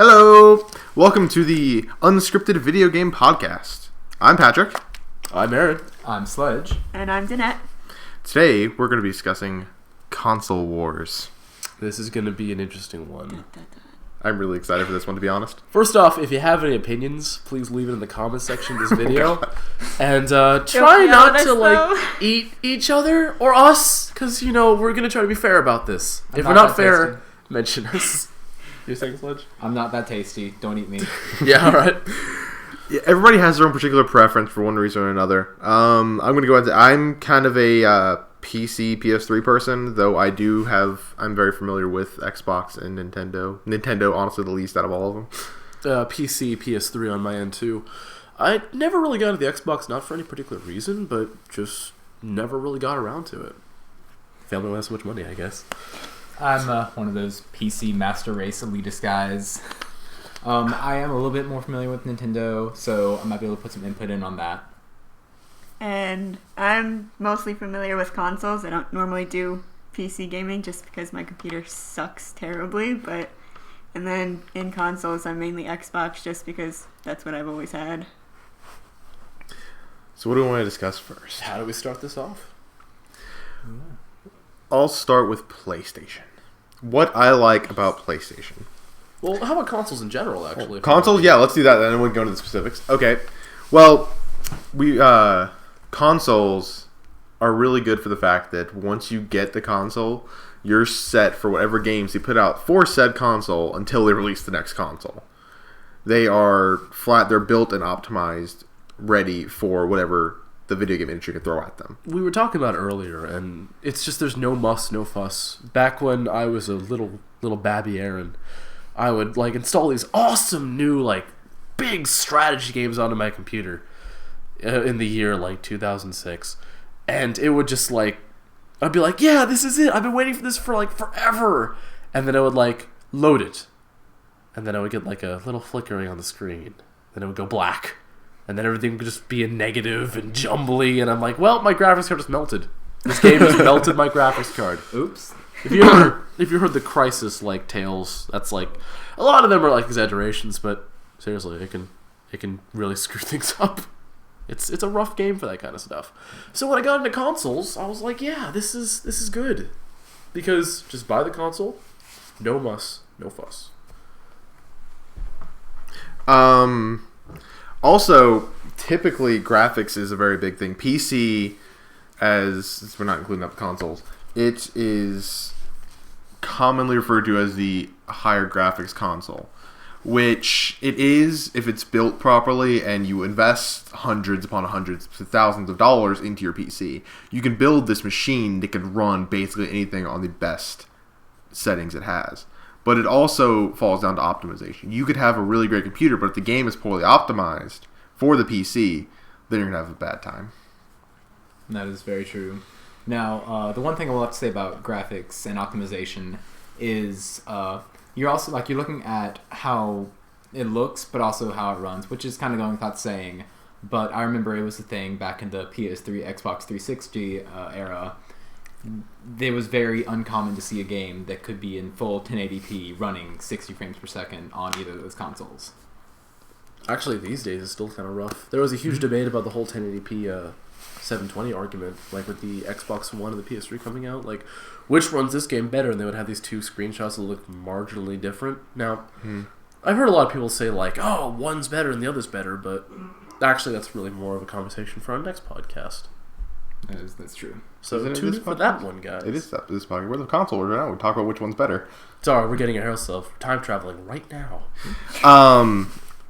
Hello! Welcome to the Unscripted Video Game Podcast. I'm Patrick. I'm Aaron. I'm Sledge. And I'm Danet. Today, we're going to be discussing console wars. This is going to be an interesting one. I'm really excited for this one, to be honest. First off, if you have any opinions, please leave it in the comments section of this video. And try not to, eat each other or us, because, we're going to try to be fair about this. If we're not fair, mention us. You're saying, Sledge? I'm not that tasty. Don't eat me. Yeah, alright. Yeah, everybody has their own particular preference for one reason or another. I'm going to go into... I'm kind of a PC, PS3 person, though I'm very familiar with Xbox and Nintendo. Nintendo, honestly, the least out of all of them. PC, PS3 on my end, too. I never really got into the Xbox, not for any particular reason, but just never really got around to it. Family only has so much money, I guess. I'm one of those PC Master Race elitist guys. I am a little bit more familiar with Nintendo, so I might be able to put some input in on that. And I'm mostly familiar with consoles. I don't normally do PC gaming just because my computer sucks terribly. And then in consoles, I'm mainly Xbox just because that's what I've always had. So what do we want to discuss first? How do we start this off? I'll start with PlayStation. What I like about PlayStation. Well, how about consoles in general, actually? Consoles? Yeah, let's do that, then we'll go into the specifics. Okay. Well, consoles are really good for the fact that once you get the console, you're set for whatever games they put out for said console until they release the next console. They are they're built and optimized, ready for whatever the video game industry can throw at them. We were talking about it earlier, and it's just there's no muss, no fuss. Back when I was a little babby Aaron, I would install these awesome new big strategy games onto my computer in the year 2006, and it would just I'd be like, yeah, this is it. I've been waiting for this for forever, and then I would load it, and then I would get a little flickering on the screen, then it would go black. And then everything would just be a negative and jumbly, and I'm like, well, my graphics card just melted. This game has melted my graphics card. Oops. If you heard the Crisis tales, that's a lot of them are exaggerations, but seriously, it can really screw things up. It's a rough game for that kind of stuff. So when I got into consoles, I was like, yeah, this is good, because just buy the console, no muss, no fuss. Also, typically, graphics is a very big thing. PC, as we're not including up the consoles, it is commonly referred to as the higher graphics console, which it is if it's built properly and you invest hundreds upon hundreds of thousands of dollars into your PC. You can build this machine that can run basically anything on the best settings it has. But it also falls down to optimization. You could have a really great computer, but if the game is poorly optimized for the PC, then you're going to have a bad time. That is very true. Now, the one thing I will have to say about graphics and optimization is you're also you're looking at how it looks, but also how it runs, which is kind of going without saying. But I remember it was a thing back in the PS3, Xbox 360 era. It was very uncommon to see a game that could be in full 1080p running 60 frames per second on either of those consoles. Actually, these days it's still kind of rough. There was a huge debate about the whole 1080p 720 argument, with the Xbox One and the PS3 coming out, which runs this game better, and they would have these two screenshots that look marginally different. Now, I've heard a lot of people say, oh, one's better and the other's better, but actually that's really more of a conversation for our next podcast. That's true. So tune in for that one, guys. It is this podcast. We're the console right now. We talk about which one's better. Sorry, we're getting ourselves time traveling right now.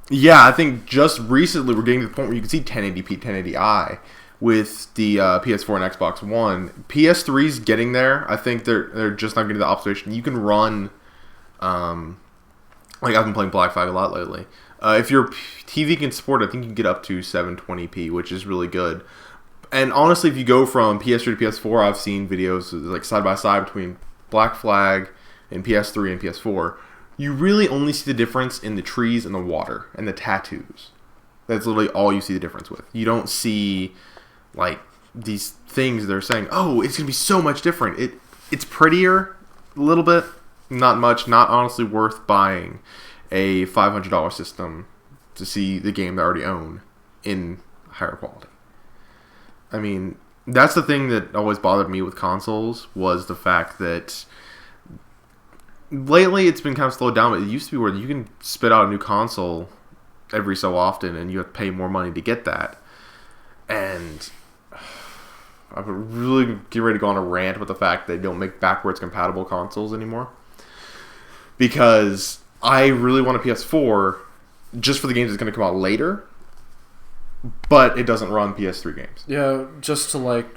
Yeah, I think just recently we're getting to the point where you can see 1080p, 1080i with the PS4 and Xbox One. PS3's getting there. I think they're just not getting the optimization. You can run, I've been playing Black Flag a lot lately. If your TV can support it, I think you can get up to 720p, which is really good. And honestly, if you go from PS3 to PS4, I've seen videos side by side between Black Flag and PS3 and PS4. You really only see the difference in the trees and the water and the tattoos. That's literally all you see the difference with. You don't see these things they're saying, oh, it's going to be so much different. It's prettier a little bit, not much, not honestly worth buying. a $500 system to see the game they already own in higher quality. I mean, that's the thing that always bothered me with consoles, was the fact that lately it's been kind of slowed down, but it used to be where you can spit out a new console every so often and you have to pay more money to get that. And I would really get ready to go on a rant with the fact that they don't make backwards compatible consoles anymore. Because I really want a PS4 just for the games that's going to come out later, but it doesn't run PS3 games. Yeah, just to like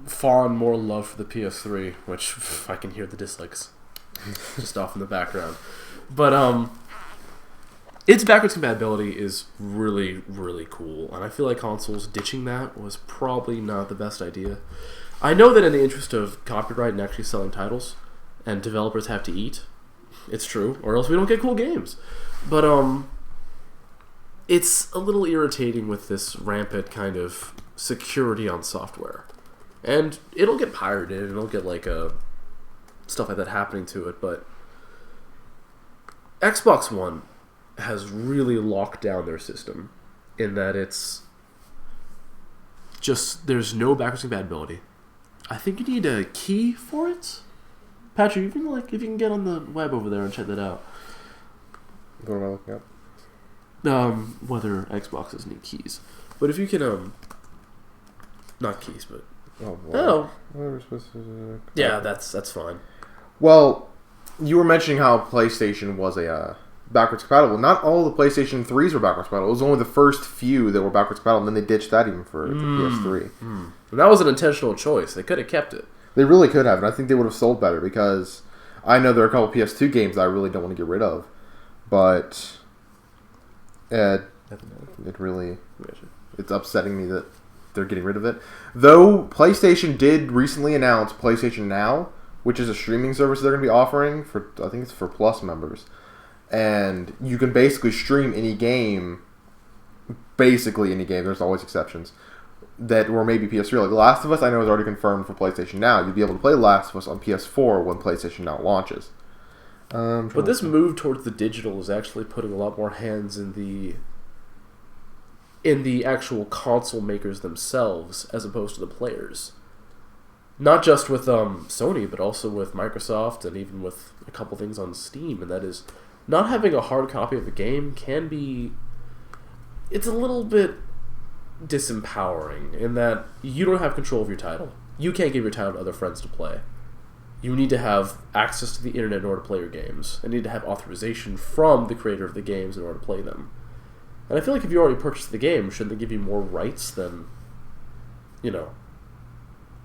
fawn more love for the PS3, which I can hear the dislikes just off in the background. But its backwards compatibility is really, really cool, and I feel like consoles ditching that was probably not the best idea. I know that in the interest of copyright and actually selling titles, and developers have to eat, it's true, or else we don't get cool games. But it's a little irritating with this rampant kind of security on software. And it'll get pirated, and it'll get like stuff like that happening to it, but Xbox One has really locked down their system in that it's just, there's no backwards compatibility. I think you need a key for it. Patrick, you can if you can get on the web over there and check that out. What am I looking up? Whether Xboxes need keys, but if you can, not keys, but yeah, that's fine. Well, you were mentioning how PlayStation was a backwards compatible. Not all the PlayStation 3s were backwards compatible. It was only the first few that were backwards compatible, and then they ditched that even for PS3. And that was an intentional choice. They could have kept it. They really could have, and I think they would have sold better, because I know there are a couple PS2 games that I really don't want to get rid of, but it's upsetting me that they're getting rid of it. Though PlayStation did recently announce PlayStation Now, which is a streaming service they're going to be offering for, I think it's for Plus members, and you can basically stream any game, basically any game. There's always exceptions. That were maybe PS3. Like Last of Us, I know is already confirmed for PlayStation Now. You'll be able to play Last of Us on PS4 when PlayStation Now launches. But this move towards the digital is actually putting a lot more hands in the actual console makers themselves, as opposed to the players. Not just with Sony, but also with Microsoft, and even with a couple things on Steam. And that is, not having a hard copy of a game can be, it's a little bit disempowering in that you don't have control of your title. You can't give your title to other friends to play. You need to have access to the internet in order to play your games, and need to have authorization from the creator of the games in order to play them. And I feel like if you already purchased the game, shouldn't they give you more rights than,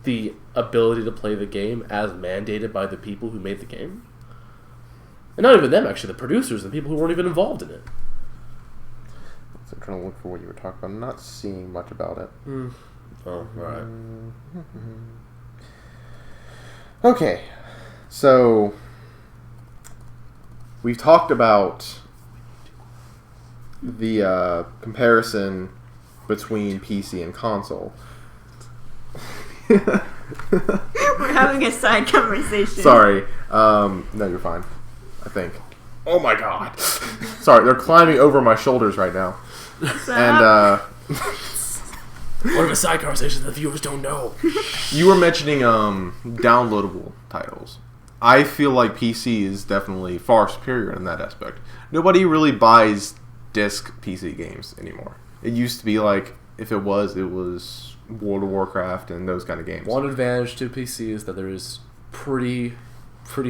the ability to play the game as mandated by the people who made the game? And not even them, actually, the producers and the people who weren't even involved in it. So I'm trying to look for what you were talking about. I'm not seeing much about it. Oh, alright. Okay. So, we've talked about the comparison between PC and console. We're having a side conversation. Sorry. No, you're fine. I think. Oh my god. Sorry, they're climbing over my shoulders right now. And what are the side conversations the viewers don't know? You were mentioning downloadable titles. I feel like PC is definitely far superior in that aspect. Nobody really buys disc PC games anymore. It used to be like, if it was World of Warcraft and those kind of games. One advantage to PC is that there is pretty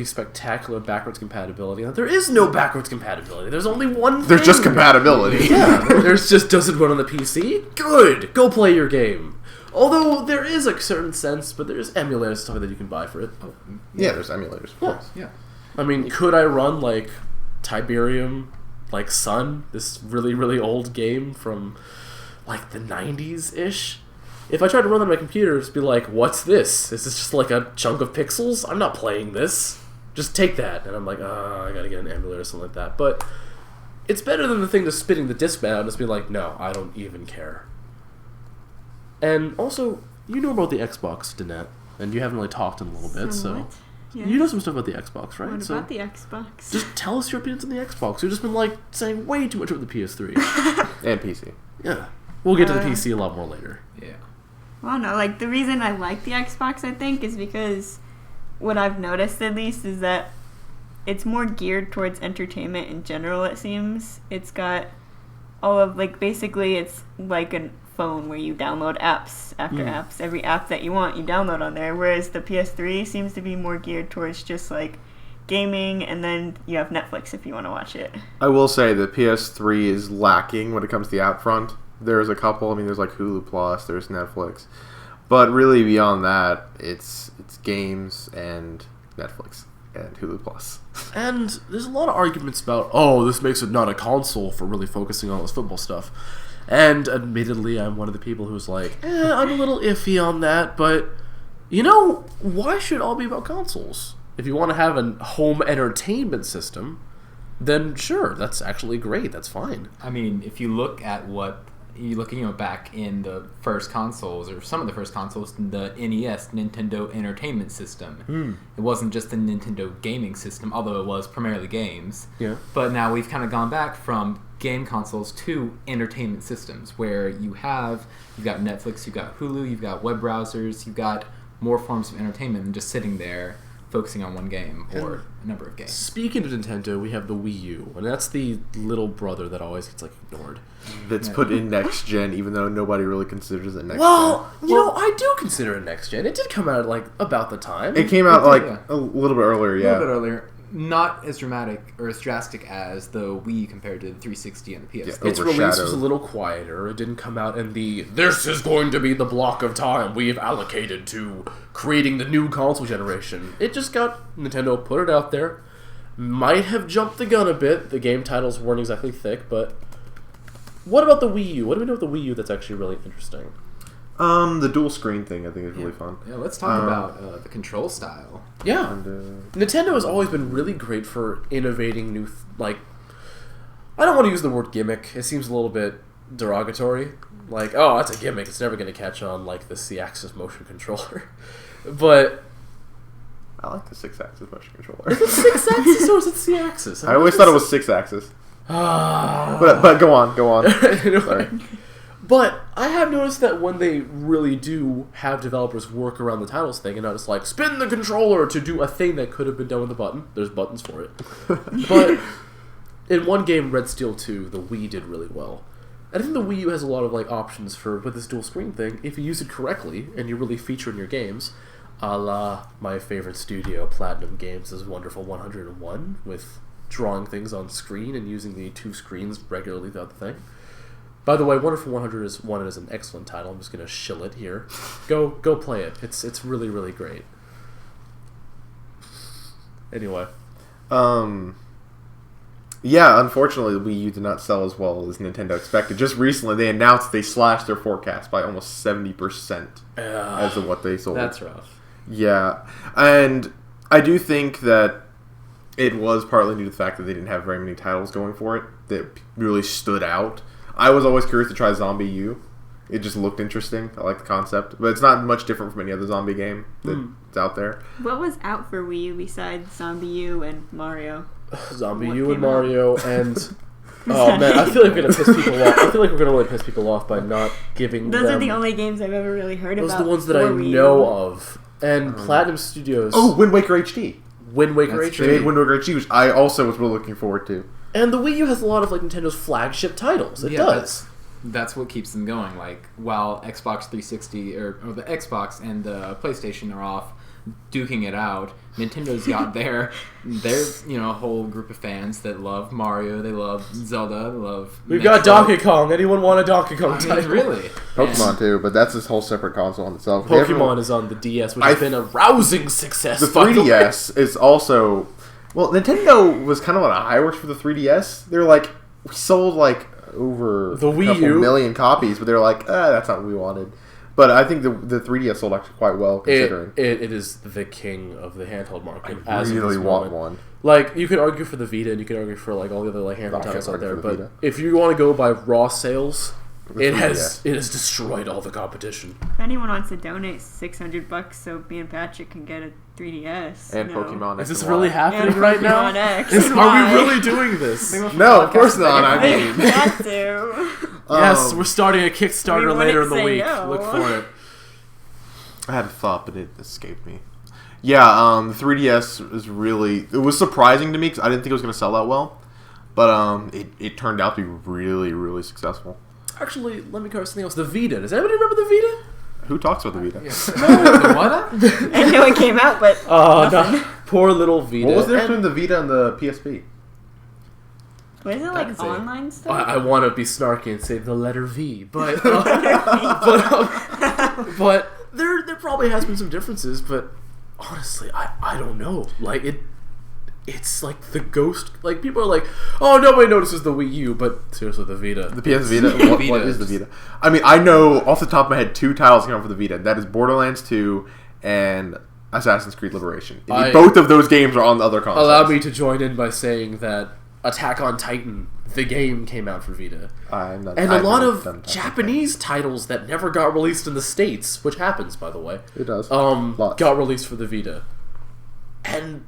spectacular backwards compatibility. Now, there is no backwards compatibility. There's only one thing. There's just compatibility. Yeah, there's just doesn't run on the PC. Good, go play your game. Although there is a certain sense, but there's emulators and stuff that you can buy for it. Oh, Yeah, there's emulators, of course. Yeah. I mean, could I run like Tiberium, like Sun, this really, really old game from like the 90s-ish? If I tried to run on my computer, it'd just be like, what's this? Is this just like a chunk of pixels? I'm not playing this. Just take that. And I'm like, I gotta get an emulator or something like that. But it's better than the thing just spitting the disc out and just being like, no, I don't even care. And also, you know about the Xbox, Danet, and you haven't really talked in a little bit, so... Yes. You know some stuff about the Xbox, right? What about the Xbox? Just tell us your opinions on the Xbox. We've just been like saying way too much about the PS3 and PC. Yeah, we'll get to the PC a lot more later. Yeah. Well, no, like the reason I like the Xbox, I think, is because what I've noticed at least is that it's more geared towards entertainment in general. It seems it's got all of basically it's like a phone where you download apps after apps. Every app that you want, you download on there. Whereas the PS3 seems to be more geared towards just gaming, and then you have Netflix if you want to watch it. I will say the PS3 is lacking when it comes to the app front. There's a couple. I mean, there's Hulu Plus, there's Netflix, but really beyond that, it's games and Netflix and Hulu Plus. And there's a lot of arguments about, this makes it not a console for really focusing on this football stuff. And admittedly, I'm one of the people who's like, I'm a little iffy on that, but why should it all be about consoles? If you want to have a home entertainment system, then sure, that's actually great. That's fine. I mean, if you look at back in the first consoles, or some of the first consoles, the NES, Nintendo Entertainment System. It wasn't just the Nintendo gaming system, although it was primarily games. Yeah. But now we've kind of gone back from game consoles to entertainment systems, where you've got Netflix, you've got Hulu, you've got web browsers, you've got more forms of entertainment than just sitting there focusing on one game or a number of games. Speaking of Nintendo, we have the Wii U, and that's the little brother that always gets ignored. That's put in next gen, even though nobody really considers it next gen. Well, I do consider it next gen. It did come out about the time. It came out a little bit earlier, A little bit earlier. Not as dramatic or as drastic as the Wii compared to the 360 and the PS3. Its release was a little quieter. It didn't come out in this is going to be the block of time we've allocated to creating the new console generation. It just Nintendo put it out there. Might have jumped the gun a bit. The game titles weren't exactly thick, but what about the Wii U? What do we know about the Wii U that's actually really interesting? The dual screen thing I think is really fun. Yeah, let's talk about the control style. Yeah. And, Nintendo has always been really great for innovating new, I don't want to use the word gimmick. It seems a little bit derogatory. That's a gimmick. It's never going to catch on like the C-axis motion controller. But I like the 6-axis motion controller. is it 6-axis or is it C-axis? I always thought it was 6-axis. But go on. Anyway. Sorry. But I have noticed that when they really do have developers work around the titles thing and not just spin the controller to do a thing that could have been done with a button. There's buttons for it. But in one game, Red Steel 2, the Wii did really well. And I think the Wii U has a lot of options with this dual screen thing. If you use it correctly and you really feature in your games, a la my favorite studio, Platinum Games' wonderful 101, with drawing things on screen and using the two screens regularly throughout the thing. By the way, Wonderful 100 is an excellent title. I'm just going to shill it here. Go play it. It's really, really great. Anyway. Yeah, unfortunately, the Wii U did not sell as well as Nintendo expected. Just recently, they announced they slashed their forecast by almost 70% as of what they sold. That's rough. Yeah, and I do think that it was partly due to the fact that they didn't have very many titles going for it that really stood out. I was always curious to try Zombie U. It just looked interesting. I like the concept. But it's not much different from any other zombie game that's out there. What was out for Wii U besides Zombie U and Mario? Zombie U and Mario and... Oh man, I feel like we're going to piss people off. I feel like we're going to really piss people off by not giving Those them... are the only games I've ever really heard about. Those are the ones that I know of. And Platinum Studios... Oh, Wind Waker HD. Wind Waker HD. They made Wind Waker HD, which I also was really looking forward to. And the Wii U has a lot of Nintendo's flagship titles. It does. That's what keeps them going. While Xbox 360 or the Xbox and the PlayStation are off duking it out, Nintendo's got their whole group of fans that love Mario, they love Zelda, they love We've got Donkey Kong. Anyone want a Donkey Kong title? Really? Pokemon too, but that's this whole separate console in itself. Pokemon is on the DS, which has been a rousing success. The 3DS is also... Well, Nintendo was kind of on a high horse for the 3DS. They're we sold over the Wii a couple U million copies, but they're that's not what we wanted. But I think the 3DS sold actually quite well, considering. It is the king of the handheld market. I really want one. You could argue for the Vita, and you could argue for all the other handheld titles out there. But Vita. if you want to go by raw sales, It has destroyed all the competition. If anyone wants to donate $600 so me and Patrick can get a 3DS. And Pokemon Is X this and really Y. happening And right now? Pokemon X Are and we Y. really doing this? No, of course not. I mean, Got to. Yes, we're starting a Kickstarter We later in wouldn't the say week. no. Look for it. I had a thought, but it escaped me. Yeah, the 3DS is really... It was surprising to me because I didn't think it was going to sell that well. But it turned out to be really, really successful. Actually, let me cover something else. The Vita. Does anybody remember the Vita? Who talks about the Vita? The what? I know it came out, but Oh, no. Poor little Vita. What was the difference between the Vita and the PSP? was it That like is it. online stuff? I want to be snarky and say the letter V, but but there probably has been some differences. But honestly, I don't know. Like it's like the ghost. Like people are like, oh, nobody notices the Wii U, but seriously, the Vita. The PS Vita? What is the Vita? I mean, I know off the top of my head 2 titles came out for the Vita. That is Borderlands 2 and Assassin's Creed Liberation. Both of those games are on the other consoles. Allow me to join in by saying that Attack on Titan, the game, came out for Vita. And a lot of Japanese titles that never got released in the States, which happens, by the way. It does. Got released for the Vita. And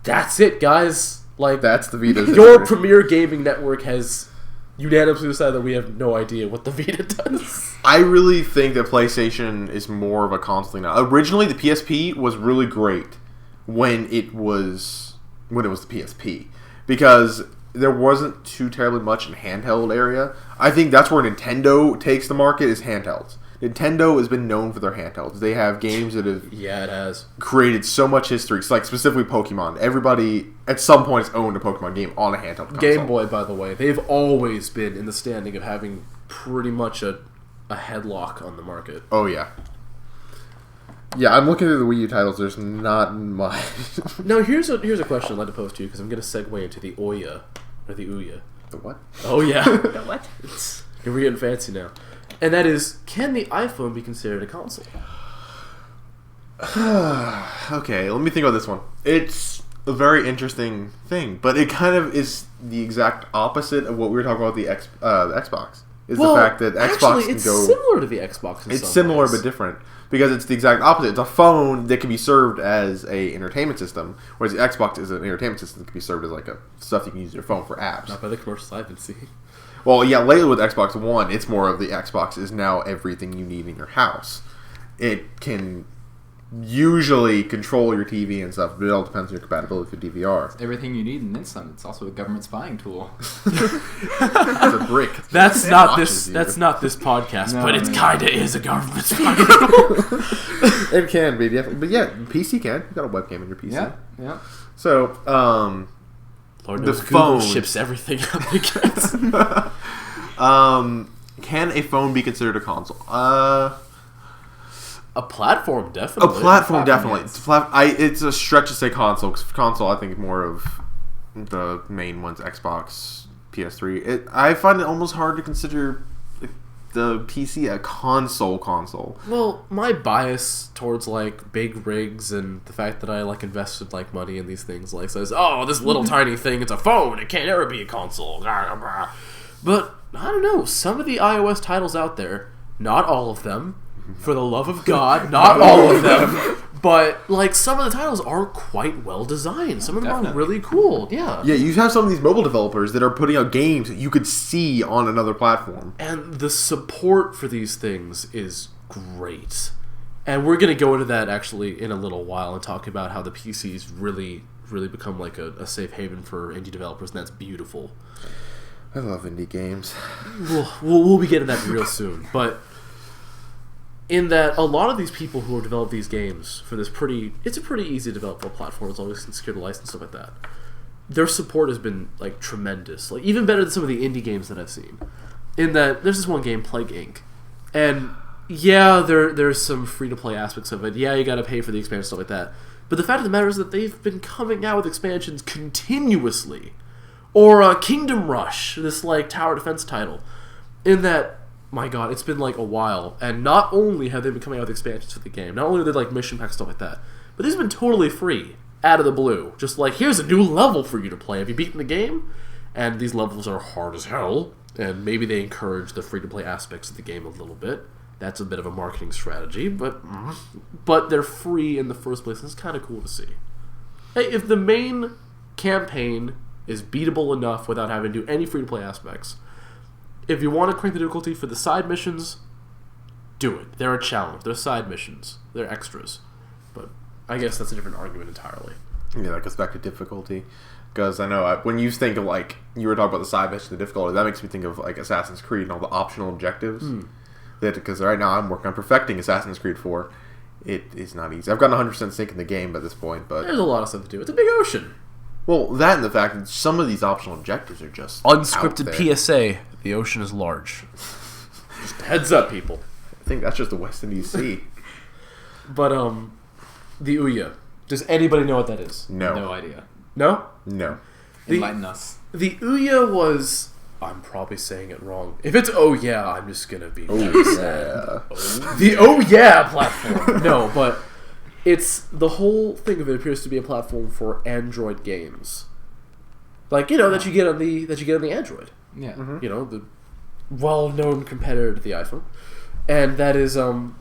that's it, guys. Like, That's the Vita. your premier gaming network has unanimously decided that we have no idea what the Vita does. I really think that PlayStation is more of a console thing now. Originally, the PSP was really great when it was the PSP. Because there wasn't too terribly much in handheld area. I think that's where Nintendo takes the market, is handhelds. Nintendo has been known for their handhelds. They have games that have It has created so much history. It's like specifically Pokemon. Everybody at some point has owned a Pokemon game on a handheld console. Game Boy, by the way. They've always been in the standing of having pretty much a headlock on the market. Oh, yeah. Yeah, I'm looking at the Wii U titles. There's not much. Now, here's a question I'd like to pose to you, because I'm going to segue into the Ouya, or the Ouya. The what? Oh, yeah. The what? Here we're getting fancy now. And that is, can the iPhone be considered a console? Okay, let me think about this one. It's a very interesting thing, but it kind of is the exact opposite of what we were talking about with the Xbox. Is the fact that Xbox actually, it's can go... similar to the Xbox in It's some similar ways. but different. Because it's the exact opposite. It's a phone that can be served as a entertainment system, whereas the Xbox is an entertainment system that can be served as like a stuff you can use your phone for apps. Not by the commercials I've been seeing. Well, yeah, lately with Xbox One, it's more of the Xbox is now everything you need in your house. It can usually control your TV and stuff, but it all depends on your compatibility with DVR. Everything you need and then some. It's also a government spying tool. It's a brick. That's It not watches this. you. That's not this podcast, No, but it no. kind of is a government spying. It can be, definitely. But yeah, PC can. You got a webcam in your PC. Yeah. So, Lord The knows Google phone. ships everything out they get. can a phone be considered a console? A platform, A definitely. platform, Platform, definitely. yes. It's a stretch to say console, 'cause console, I think, more of the main ones, Xbox, PS3. I find it almost hard to consider the PC a console. Well, my bias towards like big rigs and the fact that I like invested like money in these things like says, oh, this little tiny thing, it's a phone, it can't ever be a console. But I don't know, some of the iOS titles out there, not all of them, for the love of God, not all of them, but like some of the titles are quite well designed. Some of them are Definitely. really cool. Yeah. Yeah, you have some of these mobile developers that are putting out games that you could see on another platform. And the support for these things is great. And we're going to go into that actually in a little while and talk about how the PC's really become like a safe haven for indie developers, and that's beautiful. I love indie games. We'll be getting that real soon. But in that, a lot of these people who have developed these games for this it's a pretty easy to develop platform as long as you can secure the license and stuff like that. Their support has been like tremendous, like even better than some of the indie games that I've seen. In that, there's this one game, Plague Inc., and yeah, there's some free to play aspects of it. Yeah, you got to pay for the expansion stuff like that. But the fact of the matter is that they've been coming out with expansions continuously. Or Kingdom Rush, this like tower defense title. In that, my god, it's been like a while, and not only have they been coming out with expansions for the game, not only are they like mission packs stuff like that, but these have been totally free, out of the blue. Just like, here's a new level for you to play. Have you beaten the game? And these levels are hard as hell. And maybe they encourage the free-to-play aspects of the game a little bit. That's a bit of a marketing strategy, but they're free in the first place, and it's kind of cool to see. Hey, if the main campaign is beatable enough without having to do any free-to-play aspects, if you want to crank the difficulty for the side missions, do it. They're a challenge. They're side missions. They're extras. But I guess that's a different argument entirely. Yeah, that goes back to difficulty. Because I know when you think of, like, you were talking about the side mission, the difficulty, that makes me think of, like, Assassin's Creed and all the optional objectives. Because right now I'm working on perfecting Assassin's Creed 4. It is not easy. I've gotten 100% sync in the game by this point, but... There's a lot of stuff to do. It's a big ocean. Well, that and the fact that some of these optional objectives are just Unscripted out there. PSA. The ocean is large. Just heads up, people. I think that's just the West Indies Sea. But, the Ouya. Does anybody know what that is? No idea. No? No. Enlighten us. The Ouya was... I'm probably saying it wrong. If it's oh yeah, I'm just gonna be sad. The oh yeah platform. No, but it's the whole thing of it appears to be a platform for Android games, like that you get on the Android. Yeah. The well-known competitor to the iPhone, and that is And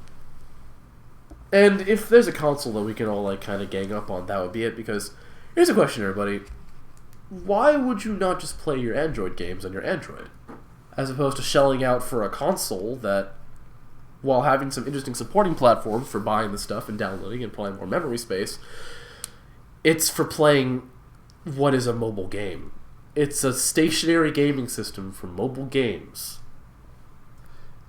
if there's a console that we can all like kind of gang up on, that would be it. Because here's a question, everybody. Why would you not just play your Android games on your Android? As opposed to shelling out for a console that, while having some interesting supporting platforms for buying the stuff and downloading and playing more memory space, it's for playing what is a mobile game. It's a stationary gaming system for mobile games.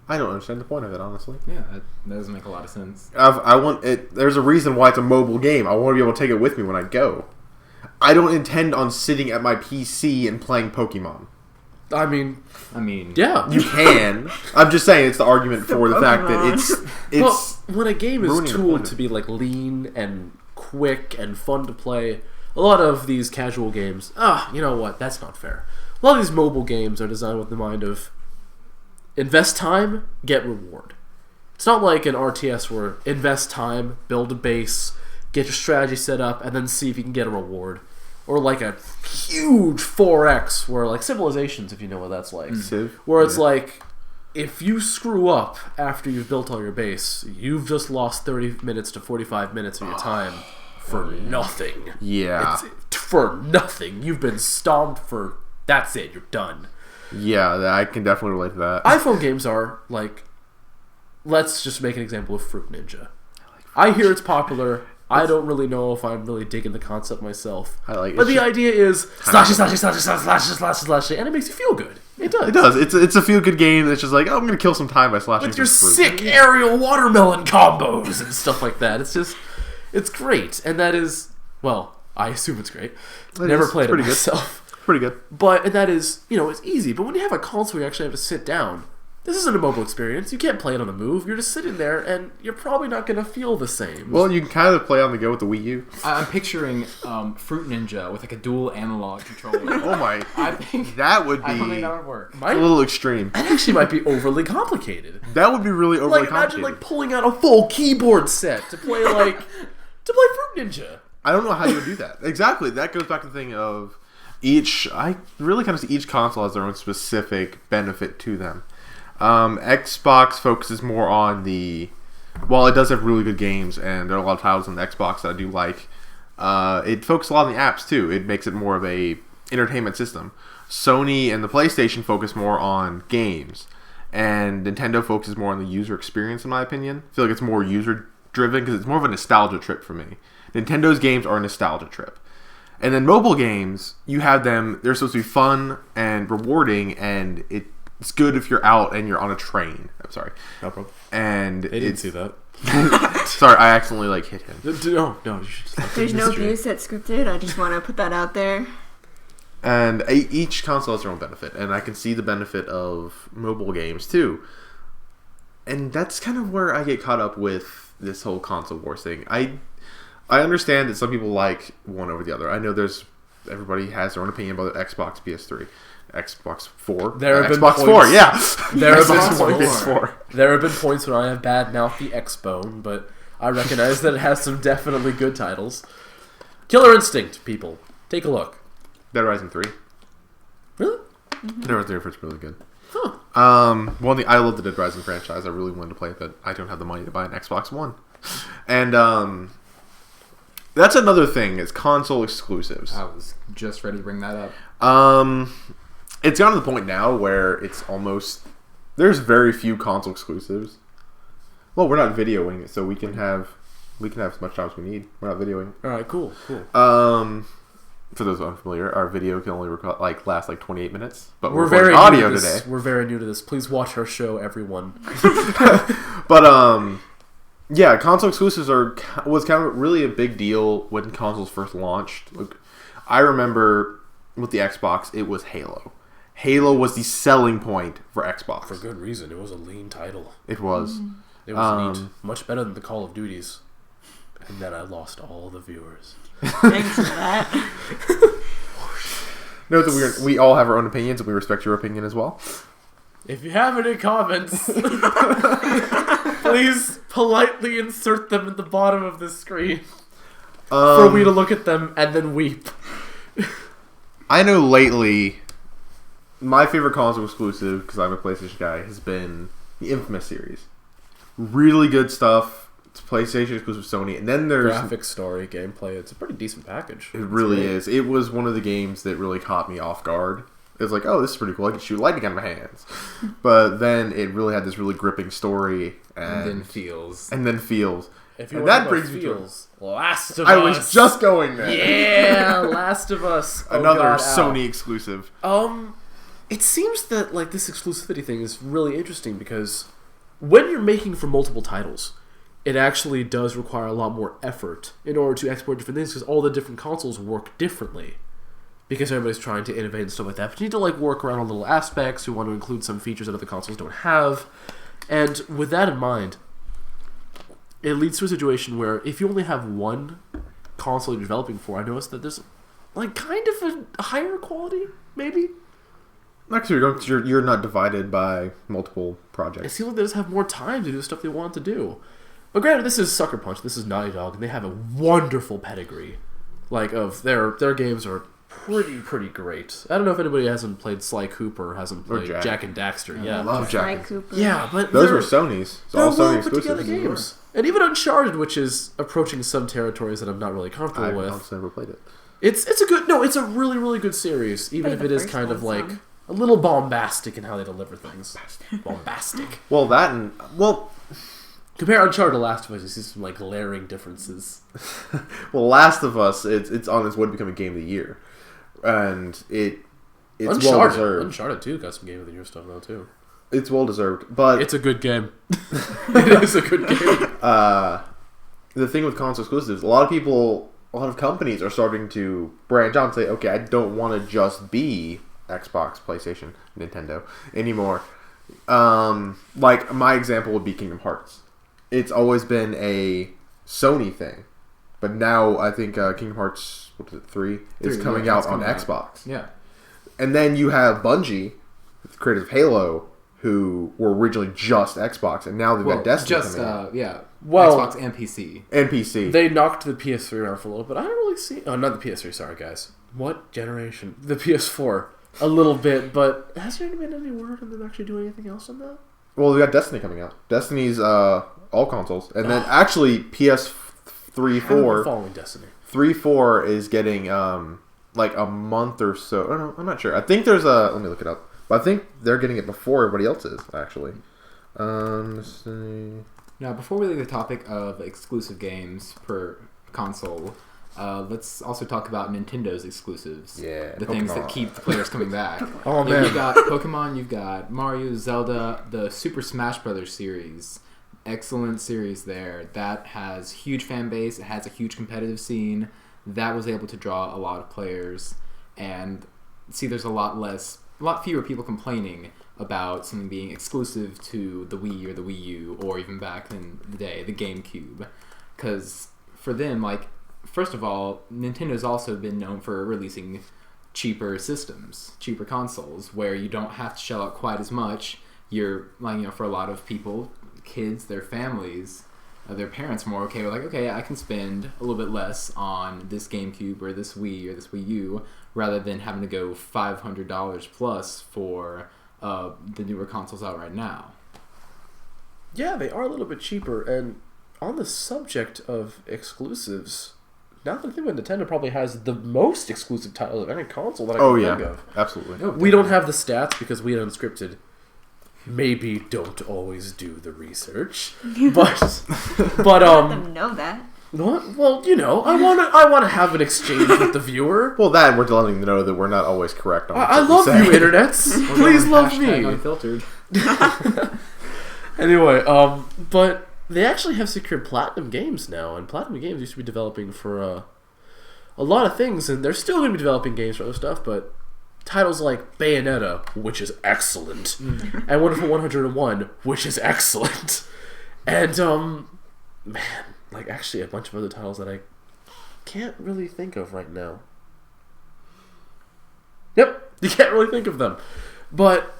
I don't understand the point of it, honestly. Yeah, that doesn't make a lot of sense. I want it. There's a reason why it's a mobile game. I want to be able to take it with me when I go. I don't intend on sitting at my PC and playing Pokemon. I mean, yeah. You can. I'm just saying it's the argument for the fact that it's well, when a game is ruining the tooled point to of be like lean and quick and fun to play, a lot of these casual games, you know what? That's not fair. A lot of these mobile games are designed with the mind of invest time, get reward. It's not like an RTS where invest time, build a base, get your strategy set up, and then see if you can get a reward. Or like a huge 4X where like Civilizations, if you know what that's like. Where it's like, if you screw up after you've built all your base, you've just lost 30 minutes to 45 minutes of your time for nothing. Yeah. For nothing. You've been stomped for... That's it. You're done. Yeah, I can definitely relate to that. iPhone games are like... Let's just make an example of Fruit Ninja. I hear it's popular. I don't really know if I'm really digging the concept myself. I like it. But the idea is slashy, and it makes you feel good. It does. It does. It's a feel good game that's just like, I'm going to kill some time by slashing With your some fruit. sick aerial watermelon combos and stuff like that. It's great. And that is, well, I assume it's great. Never played it myself. Pretty good. And that is, it's easy. But when you have a console, you actually have to sit down. This isn't a mobile experience. You can't play it on the move. You're just sitting there, and you're probably not going to feel the same. Well, you can kind of play on the go with the Wii U. I'm picturing Fruit Ninja with like a dual analog controller. Oh my! I think that would be. I don't think that would work. A little extreme. That actually might be overly complicated. That would be really overly complicated. complicated. Imagine pulling out a full keyboard set to play Fruit Ninja. I don't know how you would do that. Exactly. That goes back to the thing of I really kind of see each console has their own specific benefit to them. Xbox focuses more on while it does have really good games, and there are a lot of titles on the Xbox that I do like, it focuses a lot on the apps too. It makes it more of a entertainment system. Sony and the PlayStation focus more on games, and Nintendo focuses more on the user experience, in my opinion. I feel like it's more user driven because it's more of a nostalgia trip for me. Nintendo's games are a nostalgia trip. And then mobile games, you have them, they're supposed to be fun and rewarding, and it's good if you're out and you're on a train. I'm sorry. No problem. And they didn't see that. Sorry, I accidentally hit him. No, you should just There's no abuse at Scripted. I just want to put that out there. And each console has their own benefit, and I can see the benefit of mobile games too. And that's kind of where I get caught up with this whole console wars thing. I understand that some people like one over the other. I know everybody has their own opinion about the Xbox, PS3, Xbox 4, Xbox 4. Yeah, There have been points when I have bad-mouthed the Xbone, but I recognize that it has some definitely good titles. Killer Instinct, people, take a look. Dead Rising 3. Really? Never Theory it's really good. Huh. I love the Dead Rising franchise. I really wanted to play it, but I don't have the money to buy an Xbox One. And that's another thing, is console exclusives. I was just ready to bring that up. It's gotten to the point now where it's almost... There's very few console exclusives. Well, we're not videoing it, so we can have as much time as we need. We're not videoing. All right, cool. For those unfamiliar, our video can only last 28 minutes, but We're recording very audio new to this. today. We're very new to this. Please watch our show, everyone. But yeah, console exclusives was kind of really a big deal when consoles first launched. Like, I remember with the Xbox, it was Halo. Halo was the selling point for Xbox. For good reason. It was a lean title. It was. It was neat. Much better than the Call of Duties. And then I lost all the viewers. Thanks for that. Note that we all have our own opinions, and we respect your opinion as well. If you have any comments, please politely insert them at the bottom of the screen for me to look at them and then weep. I know lately, my favorite console exclusive, because I'm a PlayStation guy, has been the Infamous series. Really good stuff. It's PlayStation exclusive, Sony, and then there's Graphics, story, gameplay. It's a pretty decent package. It really is. It was one of the games that really caught me off guard. It was like, oh, this is pretty cool. I can shoot lightning out of my hands. But then it really had this really gripping story. And then feels. If you and want that to brings me feels, Last of Us. I was just going there. Yeah, Last of Us. Another God, Sony exclusive. It seems that this exclusivity thing is really interesting because when you're making for multiple titles, it actually does require a lot more effort in order to export different things because all the different consoles work differently. Because everybody's trying to innovate and stuff like that. But you need to work around on little aspects. You want to include some features that other consoles don't have. And with that in mind, it leads to a situation where if you only have one console you're developing for, I noticed that there's kind of a higher quality, maybe. Actually, you're not divided by multiple projects. It seems like they just have more time to do the stuff they want to do. But granted, this is Sucker Punch. This is Naughty Dog, and they have a wonderful pedigree. Of their games are pretty great. I don't know if anybody hasn't played Sly Cooper or hasn't played Jak and Daxter. Yeah, I love Sly Jak. Cooper. Yeah, but Those were Sony's. It's all they're Sony well put together exclusives. games. And even Uncharted, which is approaching some territories that I'm not really comfortable with. I've never played it. It's a really, really good series, even if it is kind of a little bombastic in how they deliver things. Bombastic. Compare Uncharted to Last of Us, you see some glaring differences. Well, Last of Us, it's on its way to become a game of the year, and it's well deserved. Uncharted 2 got some game of the year stuff now too. It's well deserved, but It's a good game. It is a good game. The thing with console exclusives, a lot of companies are starting to branch out and say, okay, I don't want to just be Xbox, PlayStation, Nintendo anymore. My example would be Kingdom Hearts. It's always been a Sony thing, but now I think Kingdom Hearts 3 is coming out on Xbox. Yeah. And then you have Bungie, the creators of Halo, who were originally just Xbox, and now they've got Destiny coming out. Xbox and PC. And PC. They knocked the PS3 around for a little bit. I don't really see... Oh, not the PS3, sorry guys. What generation? The PS4. A little bit, but has there been any word on them actually doing anything else on that? Well, we got Destiny coming out. Destiny's all consoles. And then actually PS3, 4... following Destiny. 3-4 is getting a month or so. Oh, no, I'm not sure. I think there's a... Let me look it up. But I think they're getting it before everybody else is, actually. Let's see. Now, before we leave the topic of exclusive games per console, let's also talk about Nintendo's exclusives. Yeah, the things that keep the players coming back. Oh, man. You've got Pokemon, you've got Mario, Zelda, the Super Smash Brothers series. Excellent series there. That has huge fan base. It has a huge competitive scene. That was able to draw a lot of players. And see, there's a lot fewer people complaining about something being exclusive to the Wii or the Wii U, or even back in the day, the GameCube. Because for them, first of all, Nintendo's also been known for releasing cheaper systems, cheaper consoles, where you don't have to shell out quite as much. For a lot of people, kids, their families, their parents more okay with, like, okay, I can spend a little bit less on this GameCube or this Wii or this Wii U rather than having to go $500 plus for the newer consoles out right now. Yeah, they are a little bit cheaper. And on the subject of exclusives, now that I think about it, Nintendo probably has the most exclusive titles of any console that I can think of. Absolutely. No, We don't have the stats because we at Unscripted maybe don't always do the research, but Let them know that. what? Well, you know, I want to have an exchange with the viewer. Well, that and we're letting them know that we're not always correct on I what love we say. you, internets. Please love Hashtag me. Unfiltered. Anyway, but they actually have secured Platinum Games now, and Platinum Games used to be developing for a lot of things, and they're still going to be developing games for other stuff, but titles like Bayonetta, which is excellent, and Wonderful 101, which is excellent, and, man, like, actually a bunch of other titles that I can't really think of right now. Yep, you can't really think of them. But,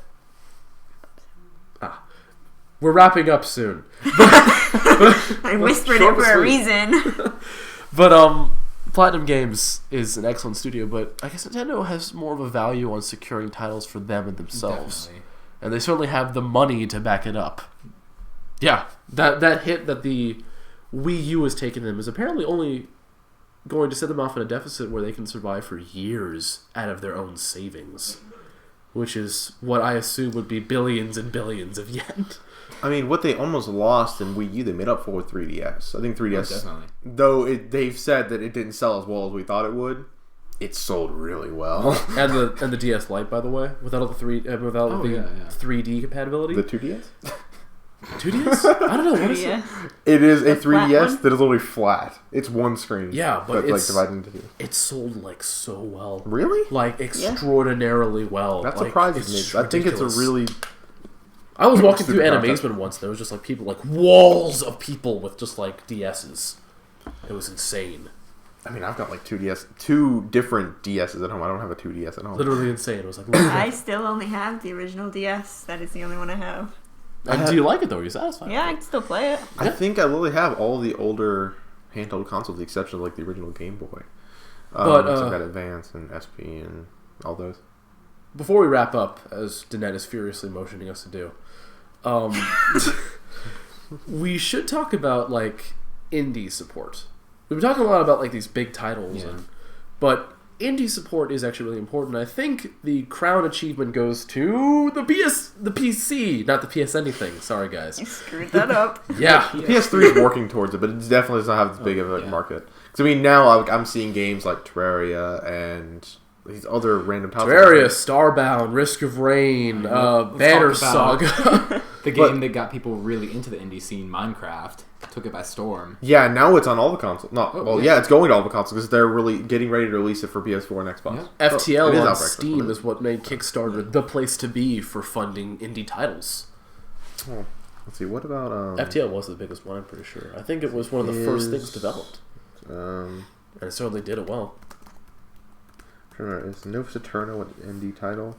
we're wrapping up soon. I whispered it short for and a sweet. reason. But, Platinum Games is an excellent studio, but I guess Nintendo has more of a value on securing titles for them and themselves. Definitely. And they certainly have the money to back it up. Yeah, that hit that the Wii U has taken them is apparently only going to set them off in a deficit where they can survive for years out of their own savings, which is what I assume would be billions and billions of yen. I mean, what they almost lost in Wii U, they made up for with 3DS. I think 3DS, Definitely. though they've said that it didn't sell as well as we thought it would, it sold really well. And the DS Lite, by the way, without all the 3D compatibility. The 2DS? 2DS? I don't know. What is it? Yeah. It is a The flat 3DS one? that is literally flat. It's one screen. Yeah, but like it's divided into two. it sold like so well. Really? Like extraordinarily well. That Like, surprises me. I think it's a ridiculous. really... I was walking through Super Animazement once. There was just like people, like walls of people with just like DSs. It was insane. I mean, I've got like two different DSs at home. I don't have a 2DS at home. Literally insane. It was like. I still only have the original DS. That is the only one I have. And do you like it though? Are you satisfied? Yeah, I can still play it. I think I literally have all the older handheld consoles, with the exception of like the original Game Boy. But, so I've got Advance and SP and all those. Before we wrap up, as Danet is furiously motioning us to do, we should talk about like indie support. We've been talking a lot about like these big titles, but indie support is actually really important. I think the crown achievement goes to the PC, not the PS anything. Sorry, guys. You screwed that up. Yeah, The PS3 is working towards it, but it definitely does not have as big of a market. Because I mean, now I'm seeing games like Terraria and these other random titles. Terraria, Starbound, Risk of Rain, Banner Let's talk about Saga. The game that got people really into the indie scene, Minecraft, took it by storm. Yeah, now it's on all the consoles. It's going to all the consoles because they're really getting ready to release it for PS4 and Xbox. Yeah. FTL it is on out for Xbox, Steam but is what made Kickstarter the place to be for funding indie titles. Oh, let's see. What about FTL was the biggest one, I'm pretty sure. I think it was one of the first things developed, And and it certainly did it well. is Nova Saturno an indie title?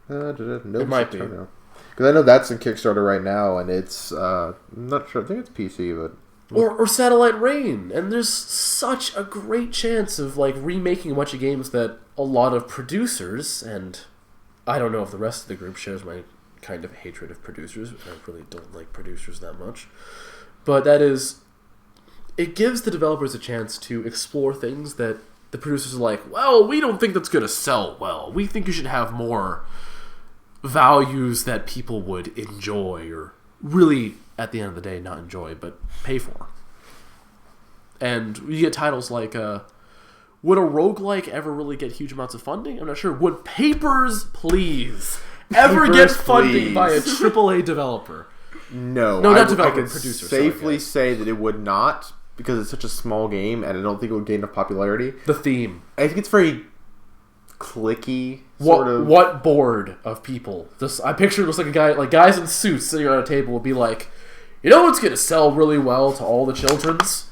Nova It might be. Saturno. Because I know that's in Kickstarter right now, and it's I'm not sure. I think it's PC, but Or Satellite Rain, and there's such a great chance of like remaking a bunch of games that a lot of producers, and I don't know if the rest of the group shares my kind of hatred of producers. I really don't like producers that much, but that is, it gives the developers a chance to explore things that the producers are like, well, we don't think that's going to sell well. We think you should have more values that people would enjoy, or really, at the end of the day, not enjoy, but pay for. And you get titles like, would a roguelike ever really get huge amounts of funding? I'm not sure. Would Papers, Please ever get Papers, funding by a Please. AAA developer? no, No, not I developer, could producer, sorry, safely guys. say that it would not because it's such a small game, and I don't think it would gain enough popularity. The theme. I think it's very clicky, sort of. What board of people? I picture it was like a guy, like guys in suits sitting around a table would be like, you know what's going to sell really well to all the children's?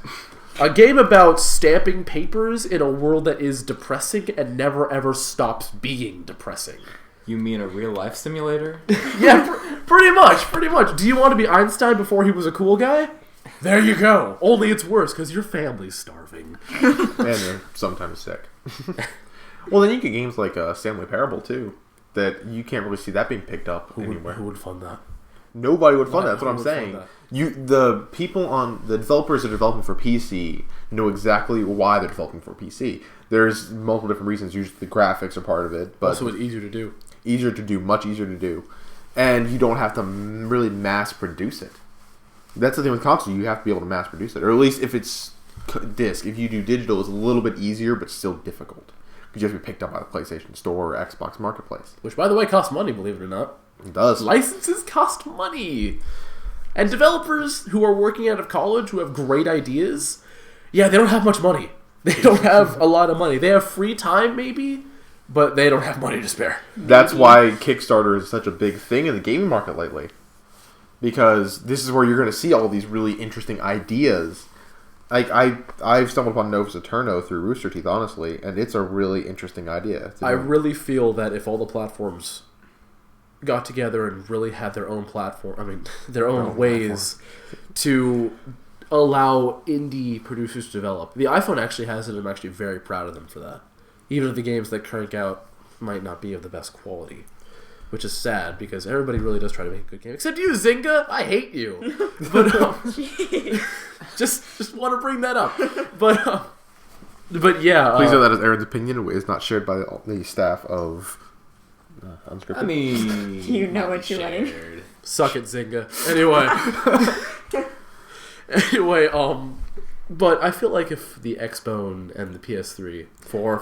A game about stamping papers in a world that is depressing and never ever stops being depressing. You mean a real life simulator? Yeah, Pretty much. Do you want to be Einstein before he was a cool guy? There you go. Only it's worse because your family's starving. And they're sometimes sick. Well, then you get games like Stanley Parable, too, that you can't really see that being picked up anywhere. Who would fund that? Nobody would fund that. That's what I'm Who would fund saying. that? The developers that are developing for PC know exactly why they're developing for PC. There's multiple different reasons. Usually the graphics are part of it, but Also, it's easier to do. Much easier to do, and you don't have to really mass produce it. That's the thing with console. You have to be able to mass produce it, or at least if it's disc. If you do digital, it's a little bit easier, but still difficult because you have to be picked up by the PlayStation Store or Xbox Marketplace. Which, by the way, costs money, believe it or not. It does. Licenses cost money. And developers who are working out of college who have great ideas, they don't have much money. They don't have a lot of money. They have free time, maybe, but they don't have money to spare. That's why Kickstarter is such a big thing in the gaming market lately. Because this is where you're going to see all these really interesting ideas. Like I've stumbled upon Novus Eterno through Rooster Teeth, honestly, and it's a really interesting idea. I really feel that if all the platforms got together and really had their own their own ways to allow indie producers to develop. The iPhone actually has it, and I'm actually very proud of them for that. Even if the games that crank out might not be of the best quality. Which is sad, because everybody really does try to make a good game. Except you, Zynga! I hate you! But, just want to bring that up. But yeah... Please know that is Aaron's opinion. It's not shared by the staff of Unscripted. I mean... You know what you're letting. Suck it, Zynga. Anyway, but I feel like if the Xbone and the PS3... Four...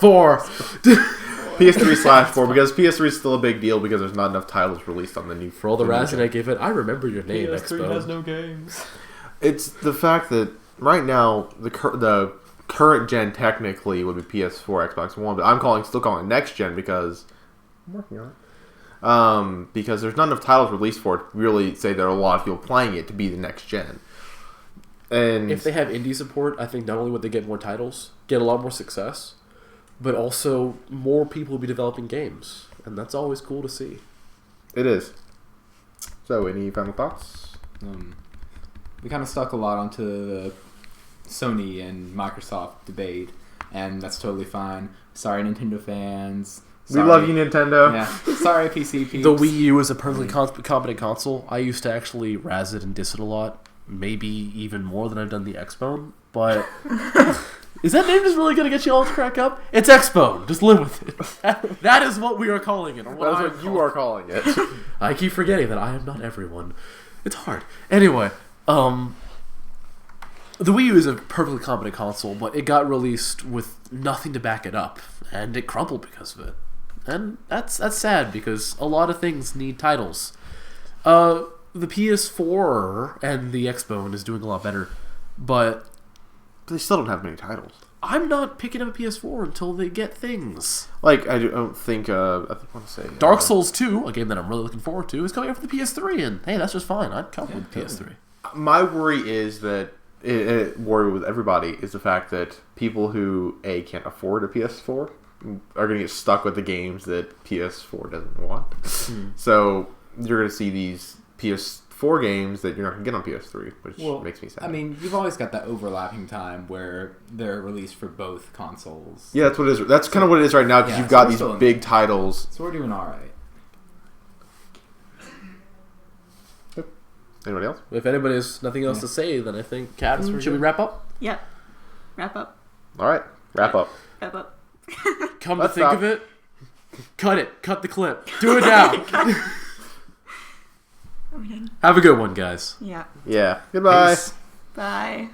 PS3/4, because PS3 is still a big deal because there's not enough titles released on the new... For all the razzing I gave it, I remember your name, PS3 has Xbone. no games. It's the fact that right now, the current gen technically would be PS4, Xbox One, but I'm still calling it next gen because... I'm working on it. Because there's not enough titles released for it to really say there are a lot of people playing it to be the next gen. And if they have indie support, I think not only would they get more titles, get a lot more success, but also more people will be developing games. And that's always cool to see. It is. So, any final thoughts? We kind of stuck a lot onto the Sony and Microsoft debate, and that's totally fine. Sorry, Nintendo fans. We love you, Nintendo. Yeah. Sorry, PC peeps. The Wii U is a perfectly competent console. I used to actually razz it and diss it a lot. Maybe even more than I've done the Xbone. But is that name just really going to get you all to crack up? It's Xbone. Just live with it. That is what we are calling it. Or That's what you are calling it. I keep forgetting that I am not everyone. It's hard. Anyway, the Wii U is a perfectly competent console, but it got released with nothing to back it up, and it crumbled because of it. And that's sad, because a lot of things need titles. The PS4 and the Xbone is doing a lot better, but they still don't have many titles. I'm not picking up a PS4 until they get things. Like, I don't think, I want to say... Dark Souls 2, a game that I'm really looking forward to, is coming out for the PS3, and hey, that's just fine. I'd come with PS3. My worry is that, worry with everybody, is the fact that people who, A, can't afford a PS4 are going to get stuck with the games that PS4 doesn't want. So, you're going to see these PS4 games that you're not going to get on PS3, which makes me sad. I mean, you've always got that overlapping time where they're released for both consoles. Yeah, that's what it is. That's kind of what it is right now, because you've got these big titles. So we're doing alright. Anybody else? If anybody has nothing else to say, then I think, should we wrap up? Yep. Wrap up. All right, wrap up. Wrap up. Come to think of it, cut it. Cut the clip. Do it now. Have a good one, guys. Yeah. Yeah. Goodbye. Peace. Bye.